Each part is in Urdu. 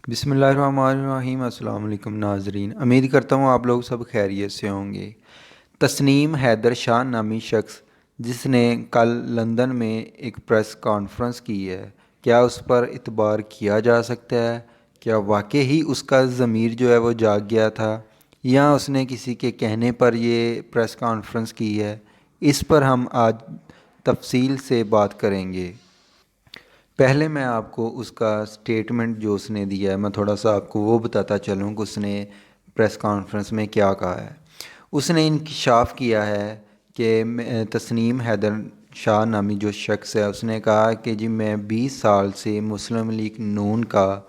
بسم اللہ الرحمن الرحیم۔ السلام علیکم ناظرین، امید کرتا ہوں آپ لوگ سب خیریت سے ہوں گے۔ تسنیم حیدر شاہ نامی شخص جس نے کل لندن میں ایک پریس کانفرنس کی ہے، کیا اس پر اعتبار کیا جا سکتا ہے؟ کیا واقعی ہی اس کا ضمیر جو ہے وہ جاگ گیا تھا، یا اس نے کسی کے کہنے پر یہ پریس کانفرنس کی ہے؟ اس پر ہم آج تفصیل سے بات کریں گے۔ پہلے میں آپ کو اس کا سٹیٹمنٹ جو اس نے دیا ہے، میں تھوڑا سا آپ کو وہ بتاتا چلوں کہ اس نے پریس کانفرنس میں کیا کہا ہے۔ اس نے انکشاف کیا ہے کہ تسنیم حیدر شاہ نامی جو شخص ہے، اس نے کہا کہ جی میں 20 سال سے مسلم لیگ نون کا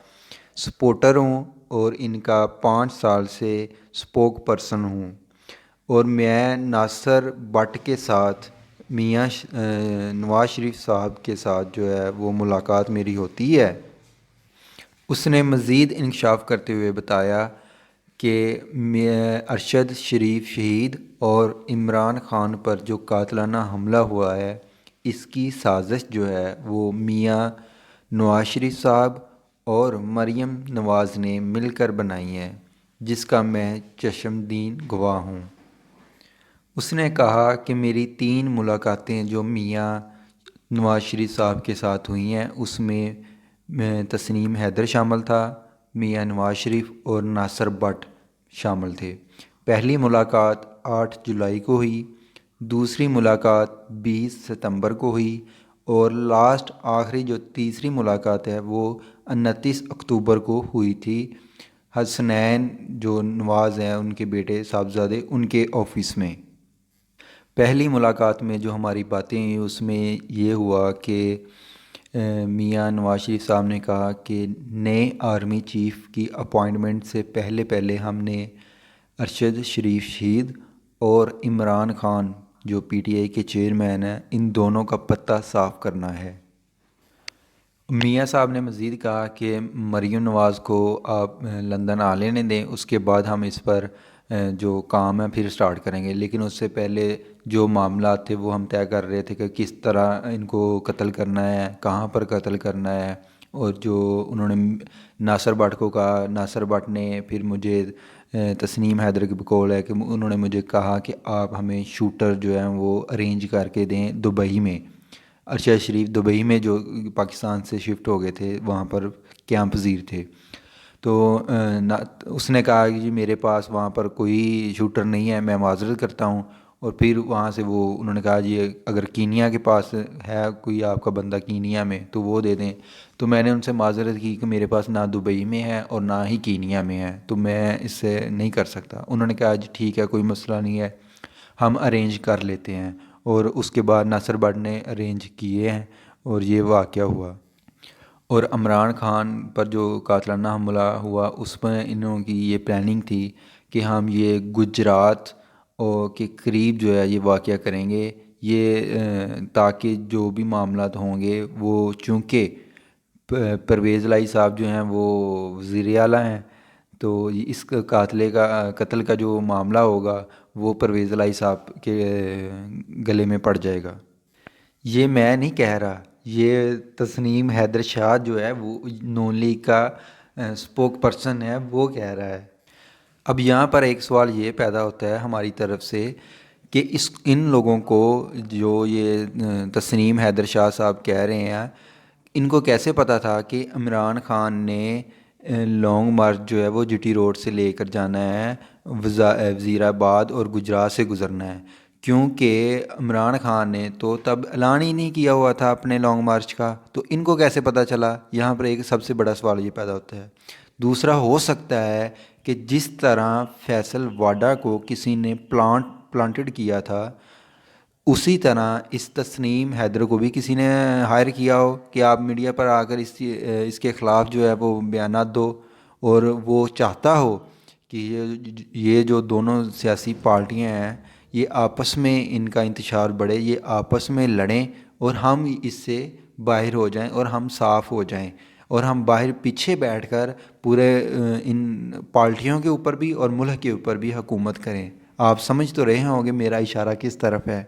سپورٹر ہوں اور ان کا 5 سال سے سپوک پرسن ہوں، اور میں ناصر بٹ کے ساتھ میاں نواز شریف صاحب کے ساتھ جو ہے وہ ملاقات میری ہوتی ہے۔ اس نے مزید انکشاف کرتے ہوئے بتایا کہ ارشد شریف شہید اور عمران خان پر جو قاتلانہ حملہ ہوا ہے، اس کی سازش جو ہے وہ میاں نواز شریف صاحب اور مریم نواز نے مل کر بنائی ہے، جس کا میں چشمدید گواہ ہوں۔ اس نے کہا کہ میری 3 ملاقاتیں جو میاں نواز شریف صاحب کے ساتھ ہوئی ہیں، اس میں تسنیم حیدر شامل تھا، میاں نواز شریف اور ناصر بٹ شامل تھے۔ پہلی ملاقات 8 جولائی کو ہوئی، دوسری ملاقات 20 ستمبر کو ہوئی، اور لاسٹ آخری جو تیسری ملاقات ہے وہ 29 اکتوبر کو ہوئی تھی، حسنین جو نواز ہیں ان کے بیٹے صاحبزادے ان کے آفس میں۔ پہلی ملاقات میں جو ہماری باتیں ہوئی اس میں یہ ہوا کہ میاں نواز شریف صاحب نے کہا کہ نئے آرمی چیف کی اپوائنٹمنٹ سے پہلے ہم نے ارشد شریف شہید اور عمران خان جو پی ٹی آئی کے چیئرمین ہیں، ان دونوں کا پتہ صاف کرنا ہے۔ میاں صاحب نے مزید کہا کہ مریم نواز کو آپ لندن آ لینے دیں، اس کے بعد ہم اس پر جو کام ہے پھر سٹارٹ کریں گے، لیکن اس سے پہلے جو معاملات تھے وہ ہم طے کر رہے تھے کہ کس طرح ان کو قتل کرنا ہے، کہاں پر قتل کرنا ہے، اور جو انہوں نے ناصر بٹ کو کہا، ناصر بٹ نے پھر مجھے تسنیم حیدر کی بقول ہے کہ انہوں نے مجھے کہا کہ آپ ہمیں شوٹر جو ہیں وہ ارینج کر کے دیں دبئی میں۔ ارشد شریف دبئی میں جو پاکستان سے شفٹ ہو گئے تھے وہاں پر قیام پذیر تھے، تو اس نے کہا کہ جی میرے پاس وہاں پر کوئی شوٹر نہیں ہے، میں معذرت کرتا ہوں، اور پھر وہاں سے انہوں نے کہا جی اگر کینیا کے پاس ہے کوئی آپ کا بندہ کینیا میں تو وہ دے دیں، تو میں نے ان سے معذرت کی کہ میرے پاس نہ دبئی میں ہے اور نہ ہی کینیا میں ہے، تو میں اس سے نہیں کر سکتا۔ انہوں نے کہا جی ٹھیک ہے، کوئی مسئلہ نہیں ہے، ہم ارینج کر لیتے ہیں، اور اس کے بعد ناصر بٹ نے ارینج کیے ہیں اور یہ واقعہ ہوا۔ اور عمران خان پر جو قاتلانہ حملہ ہوا اس میں انہوں کی یہ پلاننگ تھی کہ ہم یہ گجرات کے قریب جو ہے یہ واقعہ کریں گے، یہ تاکہ جو بھی معاملات ہوں گے وہ چونکہ پرویز الہی صاحب جو ہیں وہ وزیر اعلیٰ ہیں، تو اس قتل کا جو معاملہ ہوگا وہ پرویز الہی صاحب کے گلے میں پڑ جائے گا۔ یہ میں نہیں کہہ رہا، یہ تسنیم حیدر شاہ جو ہے وہ نون لیگ کا سپوک پرسن ہے، وہ کہہ رہا ہے۔ اب یہاں پر ایک سوال یہ پیدا ہوتا ہے ہماری طرف سے کہ ان لوگوں کو جو یہ تسنیم حیدر شاہ صاحب کہہ رہے ہیں، ان کو کیسے پتہ تھا کہ عمران خان نے لانگ مارچ جو ہے وہ جی ٹی روڈ سے لے کر جانا ہے، وزیر آباد اور گجرات سے گزرنا ہے؟ کیونکہ عمران خان نے تو تب اعلان ہی نہیں کیا ہوا تھا اپنے لانگ مارچ کا، تو ان کو کیسے پتہ چلا؟ یہاں پر ایک سب سے بڑا سوال یہ پیدا ہوتا ہے۔ دوسرا ہو سکتا ہے کہ جس طرح فیصل واڈا کو کسی نے پلانٹڈ کیا تھا، اسی طرح اس تسنیم حیدر کو بھی کسی نے ہائر کیا ہو کہ آپ میڈیا پر آ کر اس کے خلاف جو ہے وہ بیانات دو، اور وہ چاہتا ہو کہ یہ جو دونوں سیاسی پارٹیاں ہیں یہ آپس میں ان کا انتشار بڑھے، یہ آپس میں لڑیں اور ہم اس سے باہر ہو جائیں اور ہم صاف ہو جائیں، اور ہم باہر پیچھے بیٹھ کر پورے ان پارٹیوں کے اوپر بھی اور ملک کے اوپر بھی حکومت کریں۔ آپ سمجھ تو رہے ہوں گے میرا اشارہ کس طرف ہے۔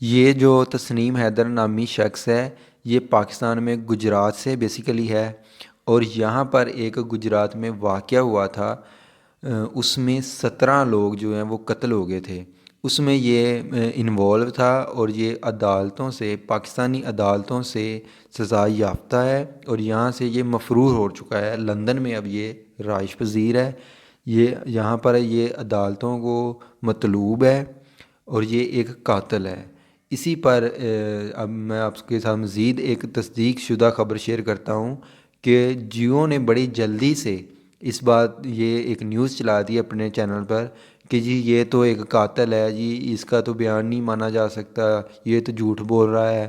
یہ جو تسنیم حیدر نامی شخص ہے یہ پاکستان میں گجرات سے بیسیکلی ہے، اور یہاں پر ایک گجرات میں واقعہ ہوا تھا، اس میں 17 لوگ جو ہیں وہ قتل ہو گئے تھے، اس میں یہ انوالو تھا اور یہ عدالتوں سے، پاکستانی عدالتوں سے سزا یافتہ ہے اور یہاں سے یہ مفرور ہو چکا ہے، لندن میں اب یہ رہائش پذیر ہے، یہ یہاں پر یہ عدالتوں کو مطلوب ہے اور یہ ایک قاتل ہے۔ اسی پر اب میں آپ کے ساتھ مزید ایک تصدیق شدہ خبر شیئر کرتا ہوں کہ جیو نے بڑی جلدی سے اس بات یہ ایک نیوز چلا دی اپنے چینل پر کہ جی یہ تو ایک قاتل ہے، جی اس کا تو بیان نہیں مانا جا سکتا، یہ تو جھوٹ بول رہا ہے۔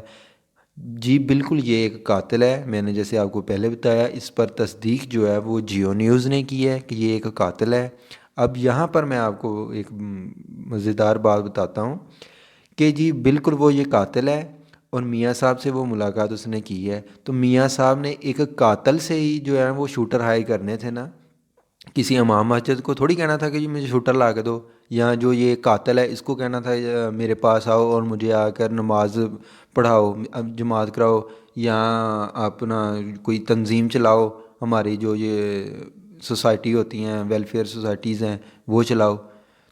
جی بالکل یہ ایک قاتل ہے، میں نے جیسے آپ کو پہلے بتایا، اس پر تصدیق جو ہے وہ جیو نیوز نے کی ہے کہ یہ ایک قاتل ہے۔ اب یہاں پر میں آپ کو ایک مزیدار بات بتاتا ہوں کہ جی بالکل وہ یہ قاتل ہے اور میاں صاحب سے وہ ملاقات اس نے کی ہے، تو میاں صاحب نے ایک قاتل سے ہی جو ہے وہ شوٹر ہائی کرنے تھے نا، کسی امام مسجد کو تھوڑی کہنا تھا کہ جی مجھے شوٹر لا کے دو، یا جو یہ قاتل ہے اس کو کہنا تھا میرے پاس آؤ اور مجھے آ کر نماز پڑھاؤ، جماعت کراؤ، یا اپنا کوئی تنظیم چلاؤ، ہماری جو یہ سوسائٹی ہوتی ہیں، ویلفیئر سوسائٹیز ہیں، وہ چلاؤ۔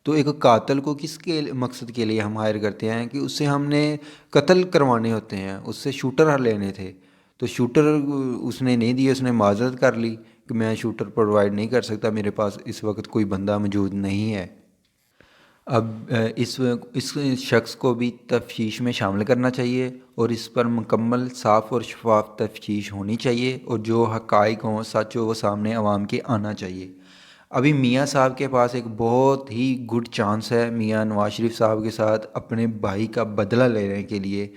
تو ایک قاتل کو کس کے مقصد کے لیے ہم ہائر کرتے ہیں کہ اس سے ہم نے قتل کروانے ہوتے ہیں، اس سے شوٹر لینے تھے، تو شوٹر اس نے نہیں دیے، اس نے معذرت کر لی کہ میں شوٹر پرووائڈ نہیں کر سکتا، میرے پاس اس وقت کوئی بندہ موجود نہیں ہے۔ اب اس شخص کو بھی تفتیش میں شامل کرنا چاہیے اور اس پر مکمل صاف اور شفاف تفتیش ہونی چاہیے اور جو حقائق ہوں، سچ ہو، وہ سامنے عوام کے آنا چاہیے۔ ابھی میاں صاحب کے پاس ایک بہت ہی گڈ چانس ہے میاں نواز شریف صاحب کے ساتھ اپنے بھائی کا بدلہ لینے کے لیے،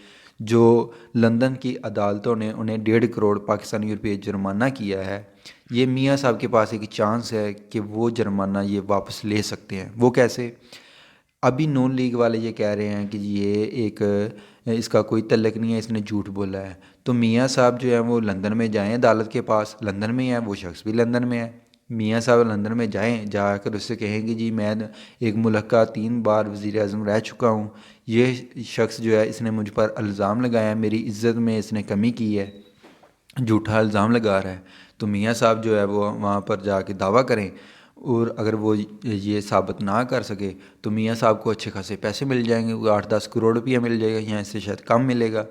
جو لندن کی عدالتوں نے انہیں 1.5 کروڑ پاکستانی روپے جرمانہ کیا ہے۔ یہ میاں صاحب کے پاس ایک چانس ہے کہ وہ جرمانہ یہ واپس لے سکتے ہیں۔ وہ کیسے؟ ابھی نون لیگ والے یہ کہہ رہے ہیں کہ یہ ایک اس کا کوئی تعلق نہیں ہے، اس نے جھوٹ بولا ہے، تو میاں صاحب جو ہے وہ لندن میں جائیں، عدالت کے پاس لندن میں ہے، وہ شخص بھی لندن میں ہے، میاں صاحب لندن میں جائیں، جا کر اس سے کہیں کہ جی میں ایک ملک کا 3 بار وزیر اعظم رہ چکا ہوں، یہ شخص جو ہے اس نے مجھ پر الزام لگایا ہے، میری عزت میں اس نے کمی کی ہے، جھوٹا الزام لگا رہا ہے، تو میاں صاحب جو ہے وہ وہاں پر جا کے دعویٰ کریں، اور اگر وہ یہ ثابت نہ کر سکے تو میاں صاحب کو اچھے خاصے پیسے مل جائیں گے، وہ 8-10 کروڑ روپیہ مل جائے گا، یہاں اس سے شاید کم ملے گا،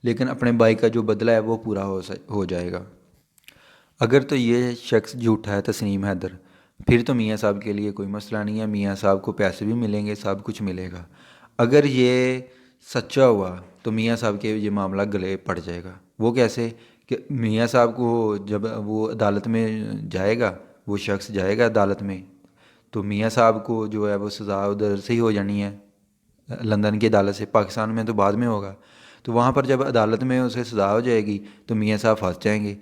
لیکن اپنے بھائی کا جو بدلہ ہے وہ پورا ہو جائے گا۔ اگر تو یہ شخص جھوٹا ہے تسنیم حیدر، پھر تو میاں صاحب کے لیے کوئی مسئلہ نہیں ہے، میاں صاحب کو پیسے بھی ملیں گے، سب کچھ ملے گا۔ اگر یہ سچا ہوا تو میاں صاحب کے یہ معاملہ گلے پڑ جائے گا۔ وہ کیسے؟ کہ میاں صاحب کو جب وہ عدالت میں جائے گا، وہ شخص جائے گا عدالت میں، تو میاں صاحب کو جو ہے وہ سزا ادھر سے ہی ہو جانی ہے، لندن کی عدالت سے، پاکستان میں تو بعد میں ہوگا، تو وہاں پر جب عدالت میں اسے سزا ہو جائے گی تو میاں صاحب پھنس جائیں گے۔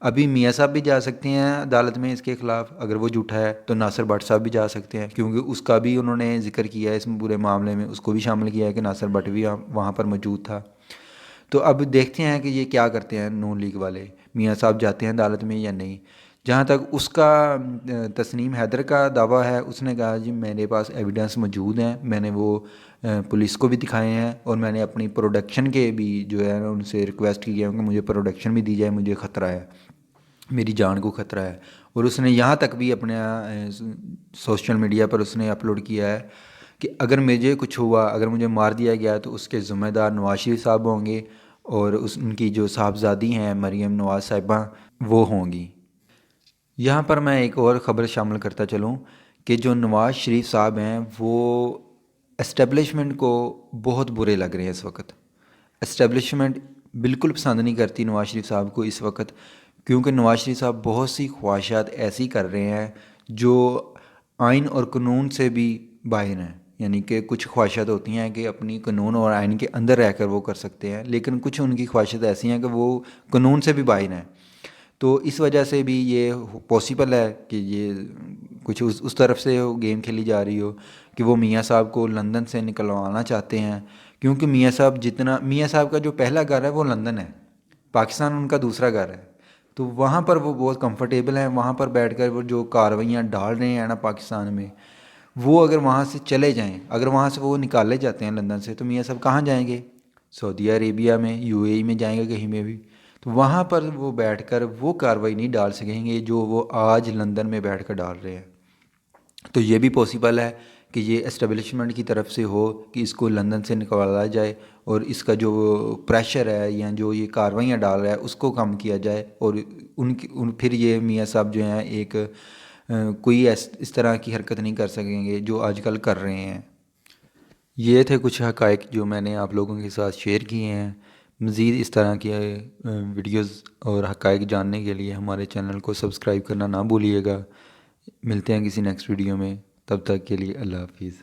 ابھی میاں صاحب بھی جا سکتے ہیں عدالت میں اس کے خلاف، اگر وہ جھوٹا ہے تو ناصر بٹ صاحب بھی جا سکتے ہیں، کیونکہ اس کا بھی انہوں نے ذکر کیا ہے اس پورے معاملے میں، اس کو بھی شامل کیا ہے کہ ناصر بٹ بھی وہاں پر موجود تھا۔ تو اب دیکھتے ہیں کہ یہ کیا کرتے ہیں نون لیگ والے، میاں صاحب جاتے ہیں عدالت میں یا نہیں۔ جہاں تک اس کا تسنیم حیدر کا دعویٰ ہے، اس نے کہا جی میرے پاس ایویڈنس موجود ہیں، میں نے وہ پولیس کو بھی دکھائے ہیں، اور میں نے اپنی پروڈکشن کے بھی جو ہے ان سے ریکویسٹ کی ہے کہ مجھے پروڈکشن بھی دی جائے، مجھے خطرہ ہے، میری جان کو خطرہ ہے۔ اور اس نے یہاں تک بھی اپنے سوشل میڈیا پر اس نے اپلوڈ کیا ہے کہ اگر مجھے کچھ ہوا، اگر مجھے مار دیا گیا تو اس کے ذمہ دار نواز شریف صاحب ہوں گے، اور ان کی جو صاحبزادی ہیں مریم نواز صاحبہ، وہ ہوں گی۔ یہاں پر میں ایک اور خبر شامل کرتا چلوں کہ جو نواز شریف صاحب ہیں وہ اسٹیبلشمنٹ کو بہت برے لگ رہے ہیں اس وقت۔ اسٹیبلشمنٹ بالکل پسند نہیں کرتی نواز شریف صاحب کو اس وقت، کیونکہ نواز شریف صاحب بہت سی خواہشات ایسی کر رہے ہیں جو آئین اور قانون سے بھی باہر ہیں، یعنی کہ کچھ خواہشات ہوتی ہیں کہ اپنی قانون اور آئین کے اندر رہ کر وہ کر سکتے ہیں، لیکن کچھ ان کی خواہشات ایسی ہیں کہ وہ قانون سے بھی باہر ہیں۔ تو اس وجہ سے بھی یہ پاسبل ہے کہ یہ کچھ اس طرف سے گیم کھیلی جا رہی ہو کہ وہ میاں صاحب کو لندن سے نکلوانا چاہتے ہیں، کیونکہ میاں صاحب کا جو پہلا گھر ہے وہ لندن ہے، پاکستان ان کا دوسرا گھر ہے، تو وہاں پر وہ بہت کمفرٹیبل ہیں، وہاں پر بیٹھ کر وہ جو کارروائیاں ڈال رہے ہیں نا پاکستان میں، وہ اگر وہاں سے چلے جائیں، اگر وہاں سے وہ نکالے جاتے ہیں لندن سے، تو میاں صاحب کہاں جائیں گے؟ سعودیہ عربیہ میں، UAE میں جائیں گے کہیں میں بھی، تو وہاں پر وہ بیٹھ کر وہ کارروائی نہیں ڈال سکیں گے جو وہ آج لندن میں بیٹھ کر ڈال رہے ہیں۔ تو یہ بھی پاسبل ہے کہ یہ اسٹیبلشمنٹ کی طرف سے ہو کہ اس کو لندن سے نکالا جائے اور اس کا جو پریشر ہے یا جو یہ کارروائیاں ڈال رہا ہے اس کو کم کیا جائے، اور پھر یہ میاں صاحب جو ہیں ایک کوئی اس طرح کی حرکت نہیں کر سکیں گے جو آج کل کر رہے ہیں۔ یہ تھے کچھ حقائق جو میں نے آپ لوگوں کے ساتھ شیئر کیے ہیں۔ مزید اس طرح کے ویڈیوز اور حقائق جاننے کے لیے ہمارے چینل کو سبسکرائب کرنا نہ بھولیے گا۔ ملتے ہیں کسی نیکسٹ ویڈیو میں، تب تک کے لیے اللہ حافظ۔